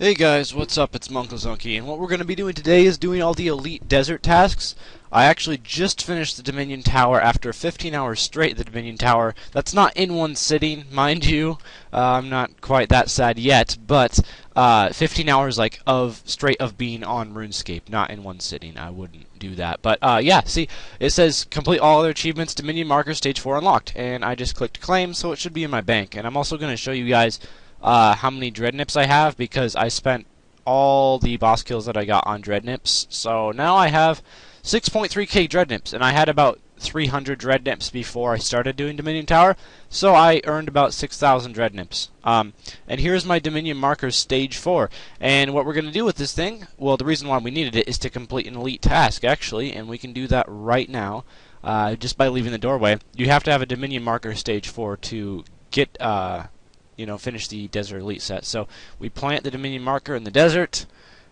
Hey guys, what's up? It's Monkozunky, and what we're going to be doing today is doing all the elite desert tasks. I actually just finished the Dominion Tower after 15 hours straight at the Dominion Tower. That's not in one sitting, mind you. I'm not quite that sad yet, but 15 hours of straight of being on RuneScape, not in one sitting. I wouldn't do that. But yeah, see, it says complete all other achievements, Dominion Marker Stage 4 unlocked, and I just clicked claim, so it should be in my bank. And I'm also going to show you guys how many Dreadnips I have, because I spent all the boss kills that I got on Dreadnips. So now I have 6.3k Dreadnips, and I had about 300 Dreadnips before I started doing Dominion Tower, so I earned about 6,000 Dreadnips. And here's my Dominion Markers Stage 4. And what we're going to do with this thing, well, the reason why we needed it is to complete an elite task, actually, and we can do that right now, just by leaving the doorway. You have to have a Dominion Marker Stage 4 to get, finish the Desert Elite set. So we plant the Dominion Marker in the desert,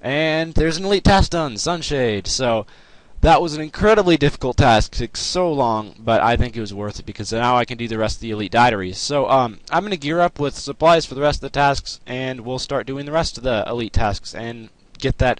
and there's an elite task done, Sunshade. So that was an incredibly difficult task. It took so long, but I think it was worth it because now I can do the rest of the elite diaries. So I'm going to gear up with supplies for the rest of the tasks, and we'll start doing the rest of the elite tasks and get that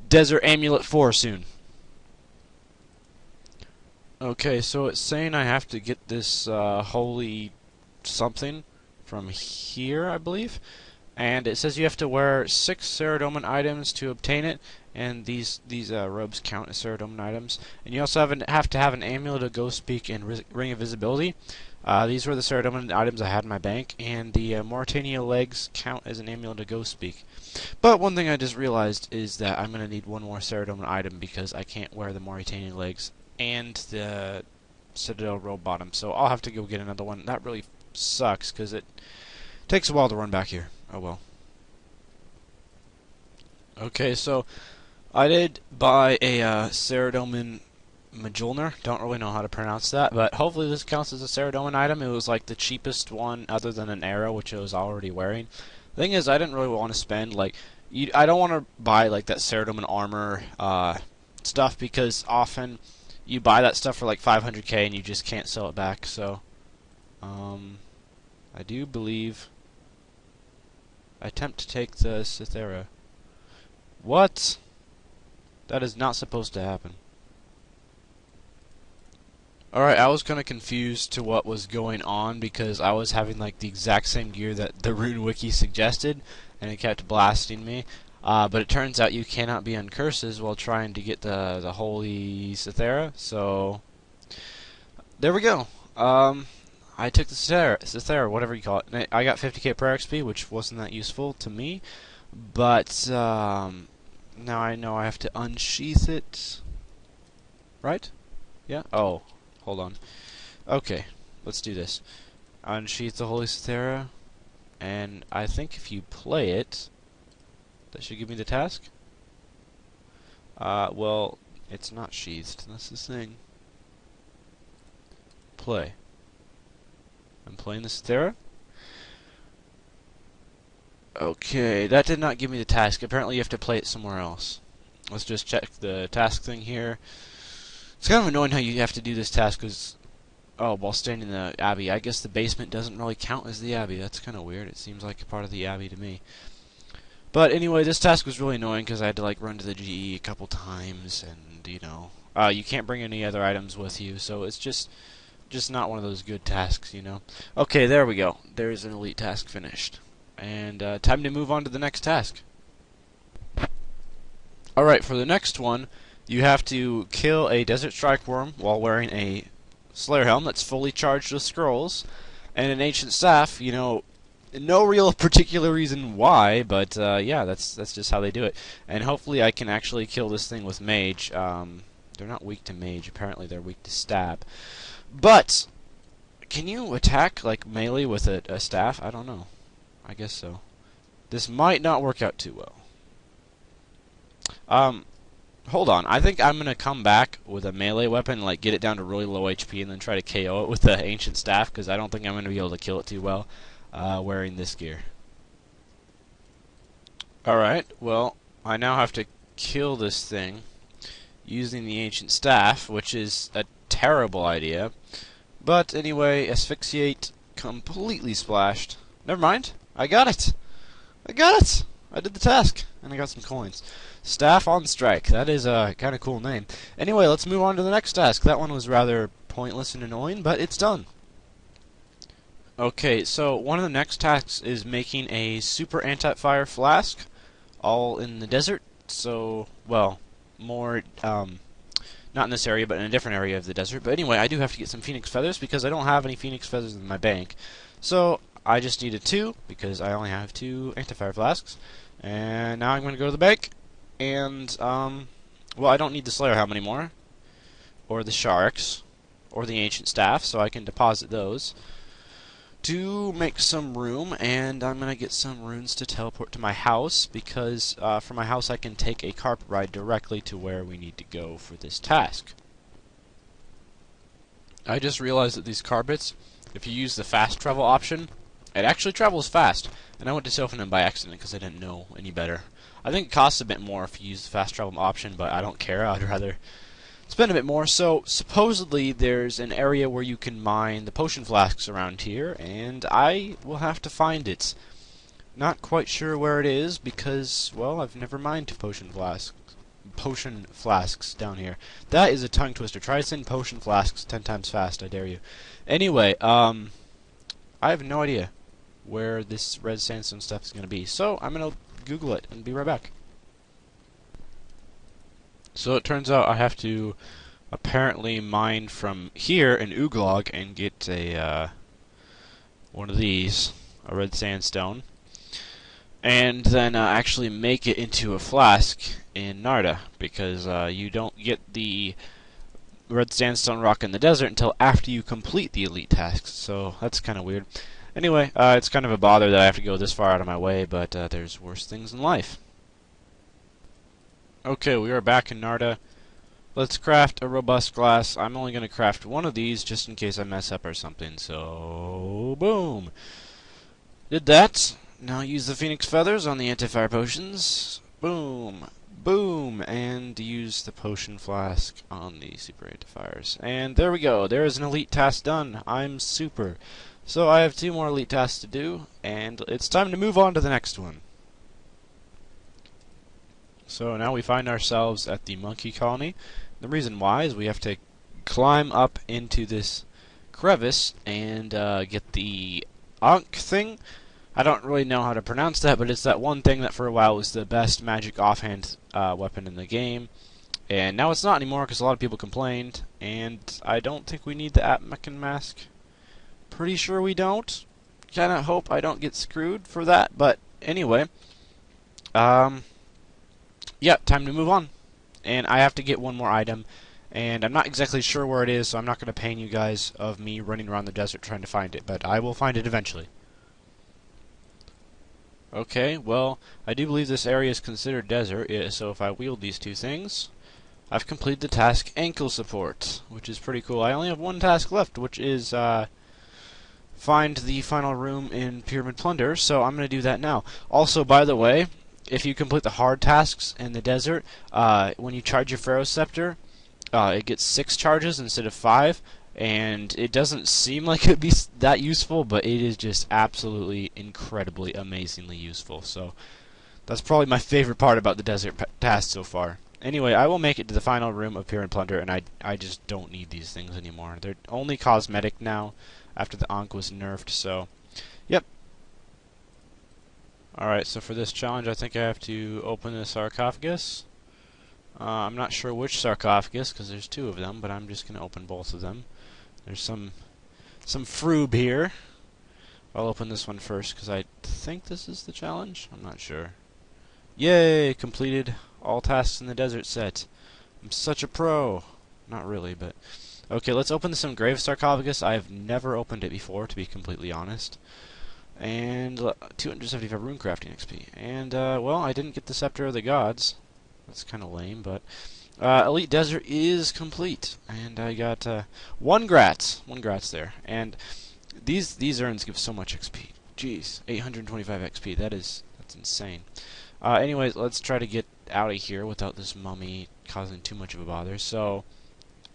Desert Amulet 4 soon. Okay, so it's saying I have to get this holy something from here, I believe, and it says you have to wear 6 Saradomin items to obtain it, and these robes count as Saradomin items. And you also have to have an Amulet of Ghost Speak and Ring of Visibility. These were the Saradomin items I had in my bank, and the Mauritania legs count as an Amulet of Ghost Speak. But one thing I just realized is that I'm going to need one more Saradomin item because I can't wear the Mauritania legs and the Citadel robe bottom, so I'll have to go get another one. That really sucks because it takes a while to run back here. Oh well. Okay, so I did buy a Saradomin Majolner. Don't really know how to pronounce that, but hopefully this counts as a Saradomin item. It was like the cheapest one other than an arrow, which I was already wearing. The thing is, I didn't really want to spend I don't want to buy like that Saradomin armor stuff, because often you buy that stuff for like 500k and you just can't sell it back. So I do believe I attempt to take the Cythera. What? That is not supposed to happen. Alright, I was kind of confused to what was going on because I was having like the exact same gear that the Rune Wiki suggested, and it kept blasting me. But it turns out you cannot be on curses while trying to get the holy Cythera, so there we go. I took the Cythera, whatever you call it. I got 50k prayer XP, which wasn't that useful to me. But now I know I have to unsheath it. Right? Yeah? Oh, hold on. Okay, let's do this. Unsheath the Holy Cythera. And I think if you play it, that should give me the task. Well, it's not sheathed. That's the thing. Play. I'm playing the Cythera. Okay, that did not give me the task. Apparently you have to play it somewhere else. Let's just check the task thing here. It's kind of annoying how you have to do this task because, while staying in the Abbey. I guess the basement doesn't really count as the Abbey. That's kind of weird. It seems like a part of the Abbey to me. But anyway, this task was really annoying because I had to run to the GE a couple times, and you can't bring any other items with you, so it's just not one of those good tasks, Okay, there we go. There's an elite task finished. And time to move on to the next task. Alright, for the next one, you have to kill a Desert Strike Worm while wearing a Slayer Helm that's fully charged with scrolls, and an Ancient Staff, no real particular reason why, but yeah, that's just how they do it. And hopefully I can actually kill this thing with Mage. They're not weak to Mage, apparently they're weak to Stab. But can you attack melee with a staff? I don't know. I guess so. This might not work out too well. Hold on. I think I'm gonna come back with a melee weapon, get it down to really low HP, and then try to KO it with the ancient staff, because I don't think I'm gonna be able to kill it too well wearing this gear. Alright, well, I now have to kill this thing using the ancient staff, which is a terrible idea. But anyway, asphyxiate, completely splashed. Never mind. I got it. I got it. I did the task, and I got some coins. Staff on Strike. That is a kind of cool name. Anyway, let's move on to the next task. That one was rather pointless and annoying, but it's done. Okay, so one of the next tasks is making a super anti-fire flask, all in the desert. So, well, more, not in this area, but in a different area of the desert. But anyway, I do have to get some phoenix feathers because I don't have any phoenix feathers in my bank. So, I just needed 2 because I only have 2 anti-fire flasks. And now I'm going to go to the bank, and, well, I don't need the Slayer Helm anymore, or the Sharks, or the Ancient Staff, so I can deposit those to make some room, and I'm going to get some runes to teleport to my house, because from my house I can take a carpet ride directly to where we need to go for this task. I just realized that these carpets, if you use the fast travel option, it actually travels fast, and I went to Sylphin them by accident because I didn't know any better. I think it costs a bit more if you use the fast travel option, but I don't care. I'd rather spend a bit more. So supposedly there's an area where you can mine the potion flasks around here, and I will have to find it. Not quite sure where it is because, well, I've never mined potion flasks down here. That is a tongue twister. Try saying potion flasks 10 times fast, I dare you. Anyway, I have no idea where this red sandstone stuff is going to be, so I'm going to Google it and be right back. So it turns out I have to apparently mine from here in Uglog and get a one of these, a red sandstone, and then actually make it into a flask in Narda, because you don't get the red sandstone rock in the desert until after you complete the elite tasks, so that's kind of weird. Anyway, it's kind of a bother that I have to go this far out of my way, but there's worse things in life. Okay, we are back in Narda. Let's craft a robust glass. I'm only going to craft one of these just in case I mess up or something, so boom! Did that. Now use the phoenix feathers on the anti-fire potions. Boom! Boom! And use the potion flask on the super anti-fires. And there we go. There is an elite task done. I'm super. So I have 2 more elite tasks to do, and it's time to move on to the next one. So now we find ourselves at the monkey colony. The reason why is we have to climb up into this crevice and get the Ankh thing. I don't really know how to pronounce that, but it's that one thing that for a while was the best magic offhand weapon in the game. And now it's not anymore because a lot of people complained, and I don't think we need the Atmacan mask. Pretty sure we don't. Kinda hope I don't get screwed for that, but anyway. Yeah, time to move on. And I have to get one more item, and I'm not exactly sure where it is, so I'm not going to pain you guys of me running around the desert trying to find it, but I will find it eventually. Okay, well, I do believe this area is considered desert, so if I wield these 2 things, I've completed the task ankle support, which is pretty cool. I only have 1 task left, which is, find the final room in Pyramid Plunder, so I'm going to do that now. Also, by the way, if you complete the hard tasks in the desert, when you charge your Pharaoh Scepter, it gets 6 charges instead of 5, and it doesn't seem like it would be that useful, but it is just absolutely incredibly, amazingly useful. So that's probably my favorite part about the desert task so far. Anyway, I will make it to the final room of Pyramid Plunder, and I just don't need these things anymore. They're only cosmetic now, after the Ankh was nerfed, so yep. Alright, so for this challenge I think I have to open the sarcophagus. I'm not sure which sarcophagus, because there's 2 of them, but I'm just going to open both of them. There's some froob here. I'll open this one first, because I think this is the challenge? I'm not sure. Yay! Completed all tasks in the desert set. I'm such a pro! Not really, but... Okay, let's open some grave sarcophagus. I have never opened it before, to be completely honest. And 275 rune crafting XP. And, well, I didn't get the Scepter of the Gods. That's kind of lame, but... Elite Desert is complete. And I got, 1 grats. 1 grats there. And these urns give so much XP. Jeez, 825 XP. That's insane. Anyways, let's try to get out of here without this mummy causing too much of a bother. So...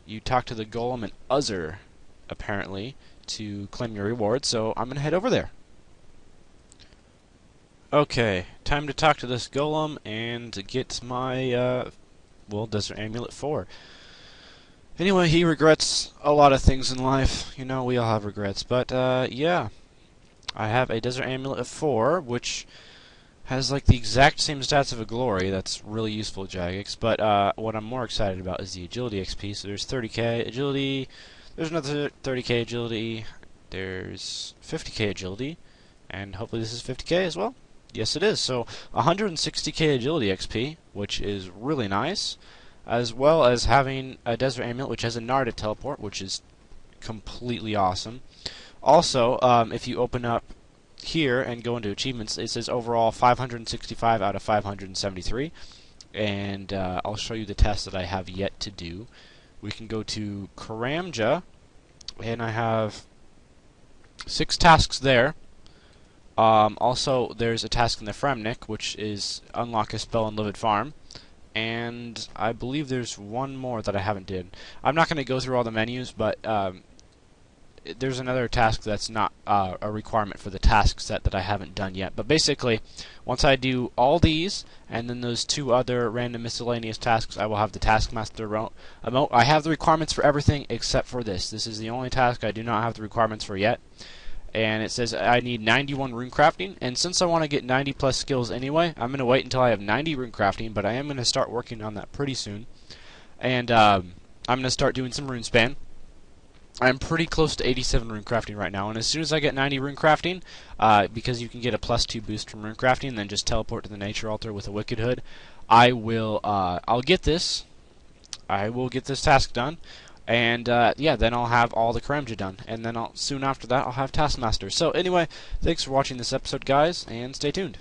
you talk to the Golem and Uzzer, apparently, to claim your reward, so I'm going to head over there. Okay, time to talk to this golem and get my, well, Desert Amulet 4. Anyway, he regrets a lot of things in life. You know, we all have regrets. But, yeah. I have a Desert Amulet of 4, which has, like, the exact same stats of a Glory. That's really useful, Jagex. But, what I'm more excited about is the Agility XP. So there's 30k Agility. There's another 30k Agility. There's 50k Agility. And hopefully this is 50k as well. Yes, it is. So 160k Agility XP, which is really nice, as well as having a Desert Amulet, which has a Narda teleport, which is completely awesome. Also, if you open up here and go into achievements, it says overall 565 out of 573, and I'll show you the test that I have yet to do. We can go to Karamja, and I have 6 tasks there. Also, there's a task in the Fremnik, which is unlock a spell in Livid Farm. And I believe there's one more that I haven't did. I'm not going to go through all the menus, but there's another task that's not a requirement for the task set that I haven't done yet. But basically, once I do all these, and then those 2 other random miscellaneous tasks, I will have the Taskmaster emote. I have the requirements for everything except for this. This is the only task I do not have the requirements for yet. And it says I need 91 rune crafting, and since I want to get 90 plus skills anyway, I'm going to wait until I have 90 rune crafting, but I am going to start working on that pretty soon. And I'm going to start doing some rune span. I'm pretty close to 87 rune crafting right now, and as soon as I get 90 rune crafting, because you can get a +2 boost from rune crafting and then just teleport to the nature altar with a Wicked Hood, I'll get this. I will get this task done. And, yeah, then I'll have all the Karamja done. And then soon after that, I'll have Taskmaster. So, anyway, thanks for watching this episode, guys, and stay tuned.